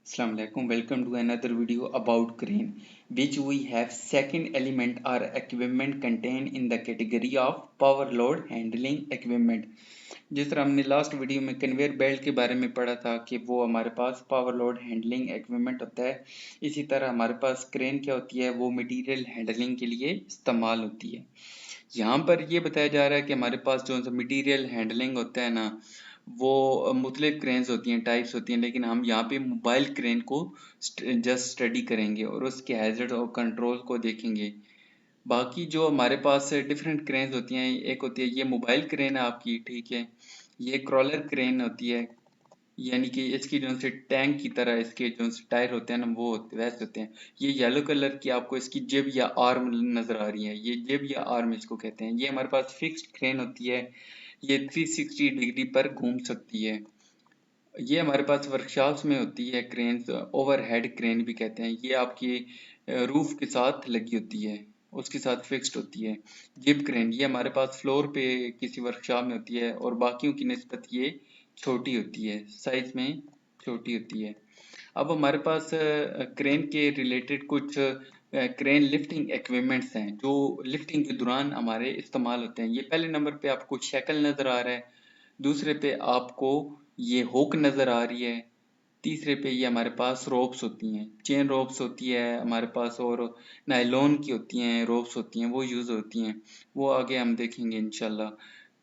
Assalamualaikum. Welcome to another video about crane, which we have second element or equipment contained in the category of power load handling equipment. जिस तरह हमने last video में conveyor belt के बारे में पढ़ा था कि वो हमारे पास पावर लोड हैंडलिंग इक्विपमेंट होता है, इसी तरह हमारे पास क्रेन क्या होती है, वो मटेरियल हैंडलिंग के लिए इस्तेमाल होती है। यहाँ पर ये बताया जा रहा है कि हमारे पास जो मटेरियल हैंडलिंग होता है ना, वो मुख्तलिफ क्रेन्स होती हैं, टाइप्स होती हैं, लेकिन हम यहाँ पे मोबाइल क्रेन को जस्ट स्टडी करेंगे और उसके हैजर्ड और कंट्रोल को देखेंगे। बाकी जो हमारे पास डिफरेंट क्रेन्स होती हैं, एक होती है ये मोबाइल क्रेन है आपकी, ठीक है। ये क्रॉलर क्रेन होती है, यानी कि इसकी जो से टैंक की तरह इसके जो टायर होते हैं ना, वो वैसे होते हैं। ये येलो कलर की आपको इसकी जेब या आर्म नजर आ रही है, ये जेब या आर्म इसको कहते हैं। ये हमारे पास फिक्स्ड क्रेन होती है, ये 360 डिग्री पर घूम सकती है। ये हमारे पास वर्कशॉप्स में होती है क्रेन, ओवरहेड क्रेन भी कहते हैं। ये आपकी रूफ के साथ लगी होती है, उसके साथ फिक्स्ड होती है। जिप क्रेन ये हमारे पास फ्लोर पे किसी वर्कशॉप में होती है और बाकियों की निस्बत ये छोटी होती है, साइज में छोटी होती है। अब हमारे पास क्रेन के रिलेटेड कुछ क्रेन लिफ्टिंग इक्विपमेंट्स हैं जो लिफ्टिंग के दौरान हमारे इस्तेमाल होते हैं। ये पहले नंबर पे आपको शैकल नज़र आ रहा है, दूसरे पे आपको ये हुक नज़र आ रही है, तीसरे पे ये हमारे पास रोप्स होती हैं, चेन रोप्स होती है हमारे पास, और नायलॉन की होती हैं रोप्स होती हैं, वो यूज़ होती हैं, वो आगे हम देखेंगे इंशाल्लाह।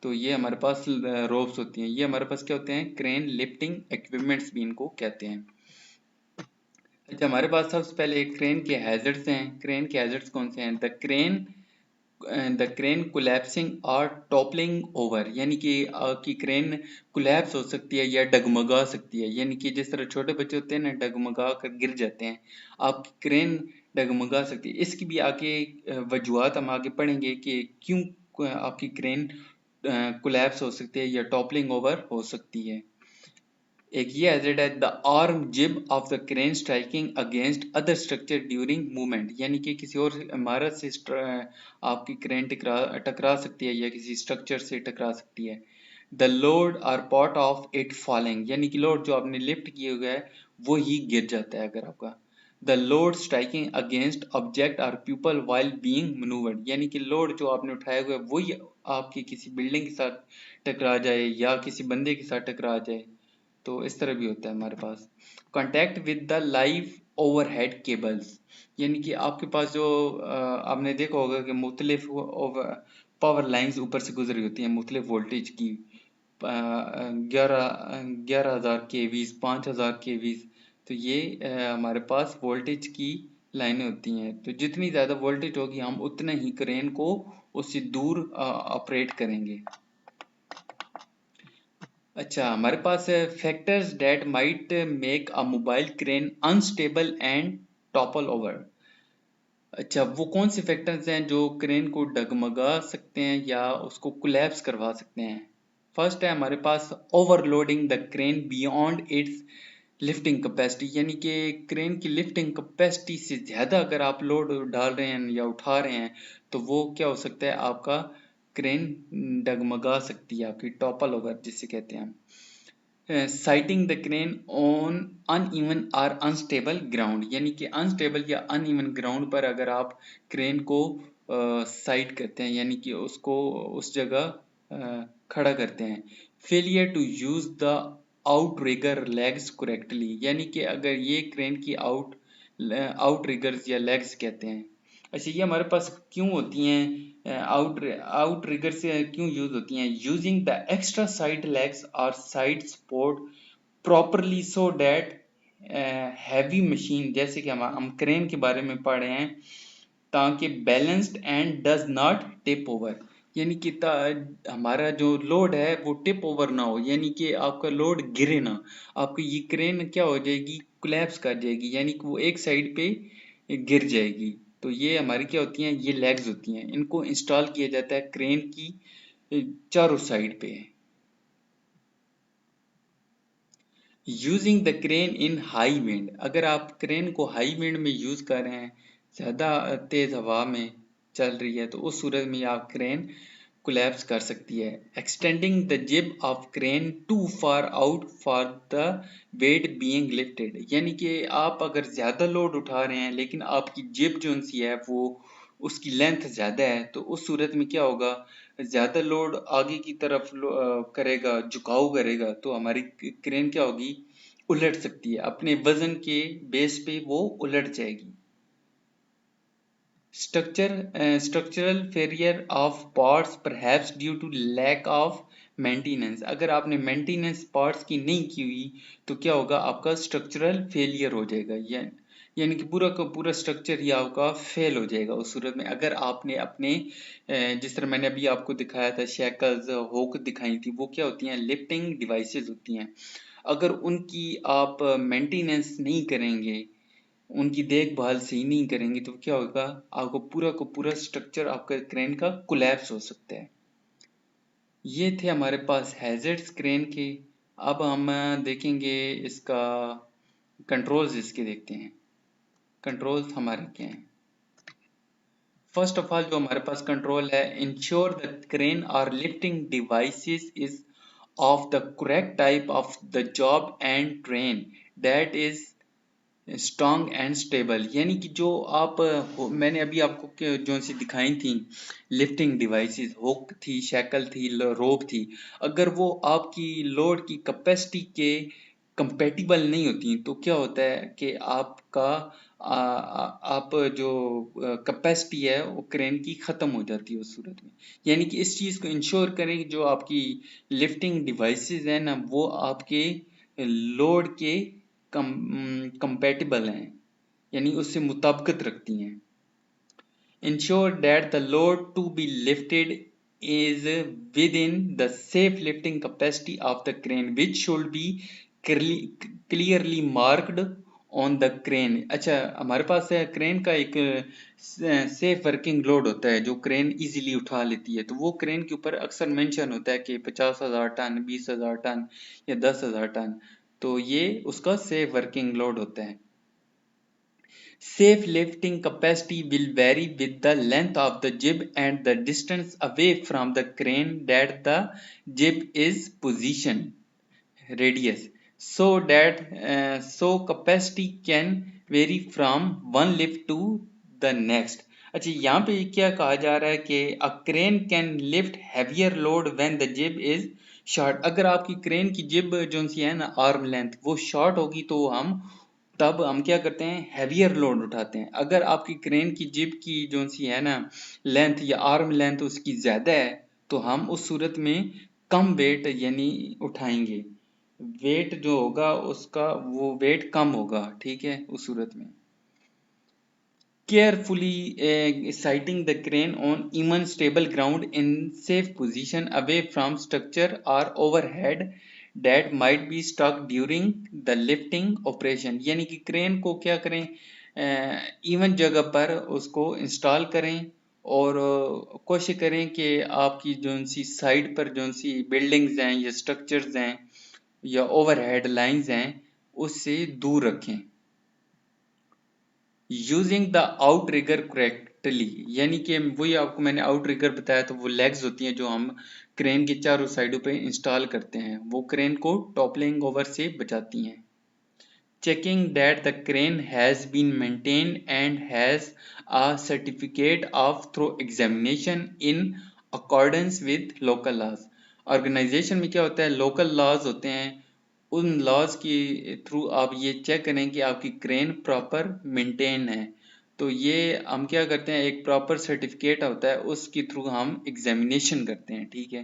तो ये हमारे पास रोप्स होती हैं, ये हमारे पास क्या होते हैं, क्रेन लिफ्टिंग इक्विपमेंट्स भी इनको कहते हैं। अच्छा, हमारे पास सबसे पहले एक क्रेन के हैजर्ड्स हैं। क्रेन के हैजर्ड्स कौन से हैं? द क्रेन कोलैप्सिंग और टॉपलिंग ओवर, यानी कि आपकी क्रेन कोलैप्स हो सकती है या डगमगा सकती है, यानी कि जिस तरह छोटे बच्चे होते हैं ना, डगमगा कर गिर जाते हैं, आपकी क्रेन डगमगा सकती है। इसकी भी आगे वजूहात हम आगे पढ़ेंगे कि क्यों आपकी क्रेन कोलैप्स हो सकती है या टॉपलिंग ओवर हो सकती है। एक ये हैजर्ड है, द आर्म जिब of the crane striking against other structure during movement, यानी कि किसी और इमारत से आपकी क्रेन टकरा सकती है या किसी स्ट्रक्चर से टकरा सकती है। The load are part of it falling, यानी कि लोड जो आपने लिफ्ट किए हुए है वो ही गिर जाता है अगर आपका। The load striking against object or people while being manoeuvred, यानी कि लोड जो आपने उठाया हुआ है वही आपकी किसी बिल्डिंग के साथ टकरा जाए या किसी बंदे के साथ टकरा जाए, तो इस तरह भी होता है हमारे पास। Contact with the live overhead cables, यानी कि आपके पास जो आपने देखा होगा कि मुख्तलिफ पावर लाइंस ऊपर से गुजरी होती हैं मुख्तलिफ वोल्टेज की, 11,000 केवीज, 5,000 केवीज। तो ये हमारे पास वोल्टेज की लाइनें होती हैं, तो जितनी ज़्यादा वोल्टेज होगी हम उतने ही क्रेन को उससे दूर ऑपरेट करेंगे। अच्छा, हमारे पास है factors that might make a mobile crane unstable and topple over. अच्छा, वो कौन से फैक्टर्स हैं जो क्रेन को डगमगा सकते हैं या उसको कोलैप्स करवा सकते हैं? फर्स्ट है हमारे पास overloading the crane beyond its lifting capacity, यानी कि क्रेन की लिफ्टिंग कैपेसिटी से ज़्यादा अगर आप लोड डाल रहे हैं या उठा रहे हैं, तो वो क्या हो सकता है, आपका क्रेन डगमगा सकती है, आपकी टॉपल ओवर जिसे कहते हैं हम। Siting the crane on uneven और अनस्टेबल ग्राउंड, यानी कि अनस्टेबल या अनइवन ग्राउंड पर अगर आप क्रेन को साइट करते हैं, यानी कि उसको उस जगह खड़ा करते हैं। Failure to use the outrigger legs correctly, यानी कि अगर ये क्रेन की आउटरिगर्स या लेग्स कहते हैं। अच्छा, ये हमारे पास क्यों होती हैं, आउटरिगर से क्यों यूज होती हैं? Using the extra side legs और side support properly so that heavy machine, जैसे कि हम क्रेन के बारे में पढ़ रहे हैं, ताकि balanced and does not tip over, यानी कि हमारा जो लोड है वो टिप ओवर ना हो, यानी कि आपका लोड गिरे ना, आपकी ये क्रेन क्या हो जाएगी, कोलैप्स कर जाएगी, यानी कि वो एक साइड पे गिर जाएगी। तो ये हमारी क्या होती हैं, ये लेग्स होती हैं, इनको इंस्टॉल किया जाता है क्रेन की चारों साइड पे। Using the crane in high wind, अगर आप क्रेन को हाई विंड में यूज कर रहे हैं, ज्यादा तेज हवा में चल रही है, तो उस सूरत में आप क्रेन कोलैप्स कर सकती है। Extending the jib of crane too far out for the weight being lifted, यानी कि आप अगर ज़्यादा लोड उठा रहे हैं लेकिन आपकी जिब जो सी है वो उसकी लेंथ ज़्यादा है, तो उस सूरत में क्या होगा, ज़्यादा लोड आगे की तरफ करेगा, झुकाव करेगा, तो हमारी क्रेन क्या होगी, उलट सकती है, अपने वजन के बेस पे वो उलट जाएगी। Structural failure of parts perhaps due to lack of maintenance, अगर आपने मेंटेनेंस पार्ट्स की नहीं की हुई तो क्या होगा, आपका स्ट्रक्चरल फेलियर हो जाएगा, यानी कि पूरा का पूरा स्ट्रक्चर ही आपका फेल हो जाएगा उस सूरत में। अगर आपने अपने जिस तरह मैंने अभी आपको दिखाया था, शैकल्स हुक दिखाई थी, वो क्या होती हैं, लिफ्टिंग डिवाइसेस होती हैं। अगर उनकी आप मेंटेनेंस नहीं करेंगे, उनकी देखभाल सही नहीं करेंगे, तो क्या होगा, आपको पूरा का पूरा स्ट्रक्चर आपका क्रेन का कोलैप्स हो सकता है। ये थे हमारे पास हैजर्ड्स क्रेन के। अब हम देखेंगे इसका कंट्रोल्स, इसके देखते हैं कंट्रोल्स हमारे क्या हैं। फर्स्ट ऑफ ऑल जो हमारे पास कंट्रोल है, इंश्योर द क्रेन और lifting devices is of the correct type of the job and train that is strong and stable, यानी कि जो आप मैंने अभी आपको जो सी दिखाई थी लिफ्टिंग डिवाइसेस, हुक थी, शैकल थी, रोप थी, अगर वो आपकी लोड की कैपेसिटी के कंपेटिबल नहीं होती, तो क्या होता है कि आपका आप जो कैपेसिटी है वो क्रेन की ख़त्म हो जाती है उस सूरत में। यानी कि इस चीज़ को इंश्योर करें कि जो आपकी लिफ्टिंग डिवाइसेस है ना, वो आपके लोड के कंपेटिबल हैं, यानी उससे मुताबिकत रखती हैं। Ensure that the load to be lifted is within the safe lifting capacity of the crane which should be clearly marked on the crane। अच्छा, हमारे पास है क्रेन का एक सेफ वर्किंग लोड होता है जो क्रेन इजीली उठा लेती है, तो वो क्रेन के ऊपर अक्सर मेंशन होता है कि 50,000 टन, 20,000 टन या 10,000 टन, तो ये उसका सेफ वर्किंग लोड होता है। Safe lifting capacity will vary with the length of the jib and the distance away from the crane that the jib is positioned radius, so that so capacity can vary from one lift to the next। अच्छा, यहाँ पे क्या कहा जा रहा है कि a crane can lift heavier load when the jib is short। अगर आपकी क्रेन की जिब जो सी है ना, आर्म लेंथ वो शॉर्ट होगी, तो तब हम क्या करते हैं, हैवियर लोड उठाते हैं। अगर आपकी क्रेन की जिब की जो सी है ना लेंथ या आर्म लेंथ उसकी ज़्यादा है, तो हम उस सूरत में कम वेट यानी उठाएंगे, वेट जो होगा उसका वो वेट कम होगा, ठीक है, उस सूरत में। Carefully sighting the crane on even stable ground in safe position away from structure or overhead that might be stuck during the lifting operation। यानी कि क्रेन को क्या करें, इवन जगह पर उसको इंस्टॉल करें और कोशिश करें कि आपकी जो सी साइड पर जो सी बिल्डिंग्स हैं या स्ट्रक्चर्स हैं या ओवरहेड लाइंस हैं उससे दूर रखें। यूजिंग द आउटरिगर करेक्टली, यानी कि वही आपको मैंने आउटरिगर बताया, तो वो लेग्स होती हैं जो हम क्रेन के चारों साइडों पे इंस्टॉल करते हैं, वो क्रेन को टॉपलिंग ओवर से बचाती हैं। Checking that the crane has been maintained and has a certificate of through examination in accordance with local laws. Organisation में क्या होता है, लोकल लॉज होते हैं, उन लॉज के थ्रू आप ये चेक करें कि आपकी क्रेन प्रॉपर मेंटेन है, तो ये हम क्या करते हैं, एक प्रॉपर सर्टिफिकेट होता है उसके थ्रू हम एग्जामिनेशन करते हैं, ठीक है,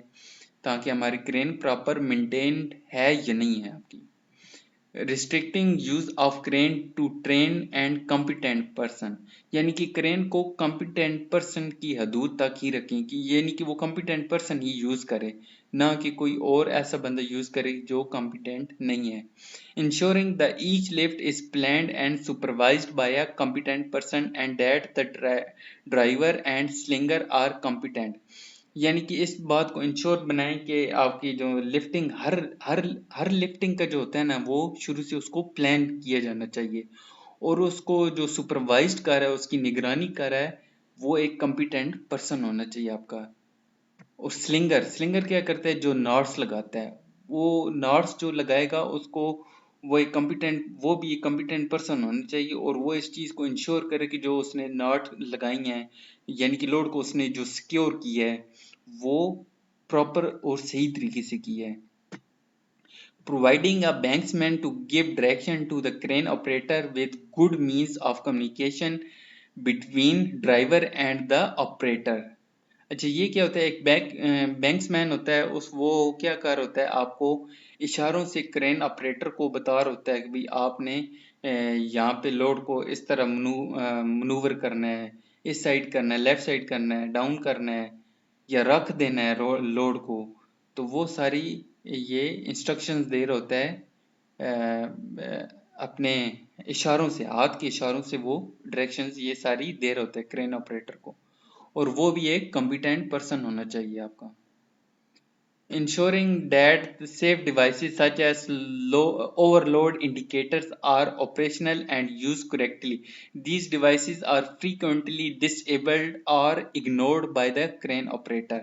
ताकि हमारी क्रेन प्रॉपर मेंटेन्ड है या नहीं है आपकी। Restricting use of crane to train and competent person, यानी कि क्रेन को कॉम्पिटेंट पर्सन की हदूद तक ही रखें, कि यानी कि वो कॉम्पिटेंट पर्सन ही यूज करे, ना कि कोई और ऐसा बंदा यूज करे जो कॉम्पिटेंट नहीं है। Ensuring the each lift is planned and supervised by a competent person and that the driver and slinger are competent, यानी कि इस बात को इंश्योर बनाएं कि आपकी जो लिफ्टिंग हर हर हर लिफ्टिंग का जो होता है ना, वो शुरू से उसको प्लान किया जाना चाहिए, और उसको जो सुपरवाइज्ड कर रहा है, उसकी निगरानी कर रहा है, वो एक कॉम्पिटेंट पर्सन होना चाहिए आपका। और स्लिंगर स्लिंगर क्या करता है, जो नॉट्स लगाता है, वो नॉट्स जो लगाएगा उसको वो भी एक कम्पिटेंट पर्सन होना चाहिए, और वो इस चीज़ को इंश्योर करे कि जो उसने नॉट लगाई हैं, यानी कि लोड को उसने जो सिक्योर की है वो प्रॉपर और सही तरीके से की है। Providing a banksman to give direction to the crane operator with good means of communication between driver and the operator। अच्छा, ये क्या होता है, एक बैंक्समैन होता है, उस वो क्या कर होता है, आपको इशारों से क्रेन ऑपरेटर को बता रहा होता है कि भाई आपने यहाँ पे लोड को इस तरह मनूवर करना है, इस साइड करना है, लेफ्ट साइड करना है, डाउन करना है, या रख देना है लोड को। तो वो सारी ये इंस्ट्रक्शंस दे रहा होता है अपने इशारों से, हाथ के इशारों से वो डायरेक्शंस ये सारी दे रहा होता है क्रेन ऑपरेटर को, और वो भी एक कॉम्पिटेंट पर्सन होना चाहिए आपका। Ensuring that the safe devices such as overload indicators are operational and used correctly. These devices are frequently disabled or ignored by the crane operator.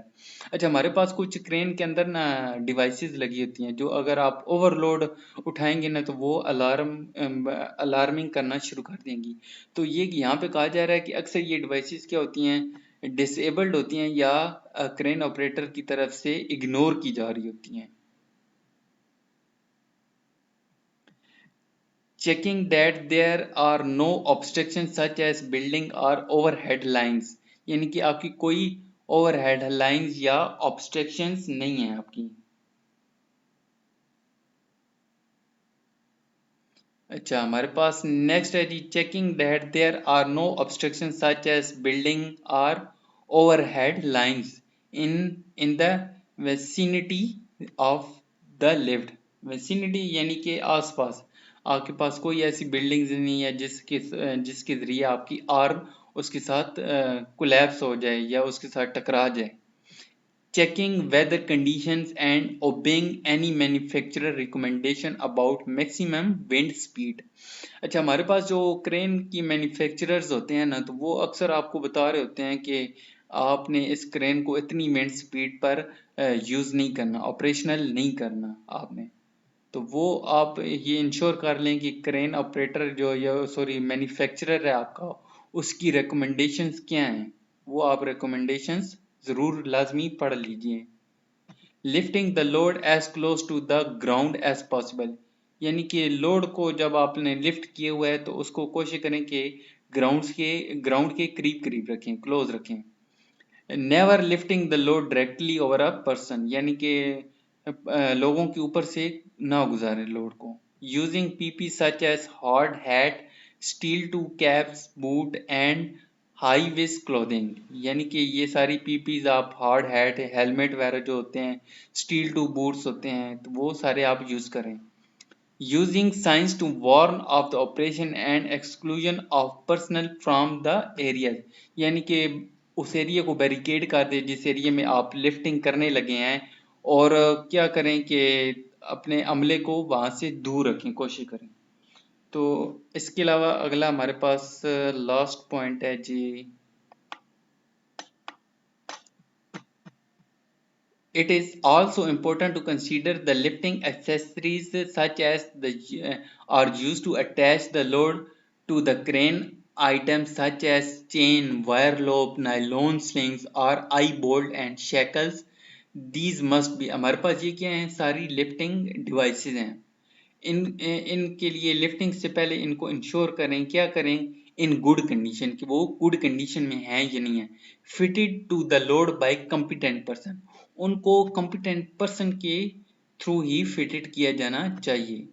अच्छा, हमारे पास कुछ क्रेन के अंदर ना डिवाइसेस लगी होती हैं, जो अगर आप ओवरलोड उठाएंगे ना तो वो अलार्मिंग करना शुरू कर देंगी। तो ये यहाँ पे कहा जा रहा है कि अक्सर ये डिवाइसेस क्या होती हैं, डिसेबल्ड होती हैं या क्रेन ऑपरेटर की तरफ से इग्नोर की जा रही होती हैं। Checking that there are no obstruction such as building और ओवरहेड लाइंस, यानी कि आपकी कोई ओवरहेड लाइंस या ऑब्स्ट्रक्शंस नहीं है आपकी। अच्छा, हमारे पास नेक्स्ट है जी, checking that there are no obstruction such as building or overhead lines in in the vicinity of the lift. Vicinity यानी कि आसपास, आपके पास कोई ऐसी बिल्डिंग्स नहीं है जिसके जरिए आपकी आर्म उसके साथ कोलैप्स हो जाए या उसके साथ टकरा जाए। Checking weather conditions and obeying any manufacturer recommendation about maximum wind speed। अच्छा, हमारे पास जो क्रेन की मैन्युफैक्चरर्स होते हैं ना, तो वो अक्सर आपको बता रहे होते हैं कि आपने इस क्रेन को इतनी विंड स्पीड पर यूज़ नहीं करना, ऑपरेशनल नहीं करना आपने। तो वो आप ये इंश्योर कर लें कि क्रेन ऑपरेटर जो या सॉरी मैन्युफैक्चरर है आपका, उसकी रिकमेंडेशंस क्या हैं, वो आप रिकमेंडेशंस ज़रूर लाजमी पढ़ लीजिए। Lifting the load as close to the ground as possible, यानी कि लोड को जब आपने लिफ्ट किए हुआ है तो उसको कोशिश करें कि ग्राउंड के करीब करीब रखें, क्लोज रखें। Never lifting the load directly over a person, यानी कि लोगों के ऊपर से ना गुजारें लोड को। Using PP such as hard hat, steel to caps, boot and high vis clothing, यानी कि ये सारी पीपीज आप हार्ड हैट, हेलमेट वगैरह जो होते हैं, स्टील टू बूट्स होते हैं, तो वो सारे आप यूज करें। Using signs to warn off the operation and exclusion of personnel from the area, यानी कि उस एरिया को बैरिकेड कर दे जिस एरिया में आप लिफ्टिंग करने लगे हैं, और क्या करें कि अपने अमले को वहां से दूर रखें, कोशिश करें। तो इसके अलावा अगला हमारे पास लास्ट पॉइंट है जी, it is also important to consider the lifting accessories such as the are used to attach the load to the crane, items such as chain, wire loop, nylon slings or eye bolt and shackles। These must be, हमारे पास ये क्या हैं, सारी lifting devices हैं। इनके लिए lifting से पहले इनको इंश्योर करें, क्या करें, इन गुड कंडीशन, कि वो गुड कंडीशन में है या नहीं है। Fitted to the load by competent person, उनको कॉम्पिटेंट पर्सन के थ्रू ही फिटेड किया जाना चाहिए।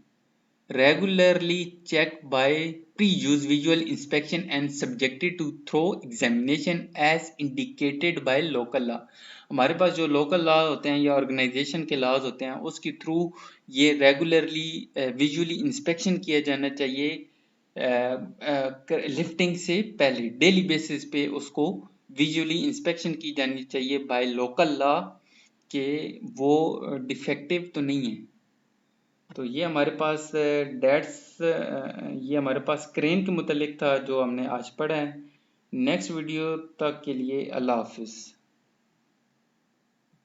Regularly checked by pre-use visual inspection and subjected to thorough examination as indicated by local law। हमारे पास जो लोकल लॉ होते हैं या ऑर्गेनाइजेशन के लॉज होते हैं उसके थ्रू ये रेगुलरली विजुअली इंस्पेक्शन किया जाना चाहिए। लिफ्टिंग से पहले डेली बेसिस पे उसको विजुअली इंस्पेक्शन की जानी चाहिए बाय लोकल लॉ, के वो डिफेक्टिव तो नहीं है। तो ये हमारे पास ये हमारे पास क्रेन के मुतालिक था जो हमने आज पढ़ा है। नेक्स्ट वीडियो तक के लिए अल्लाह हाफिज़।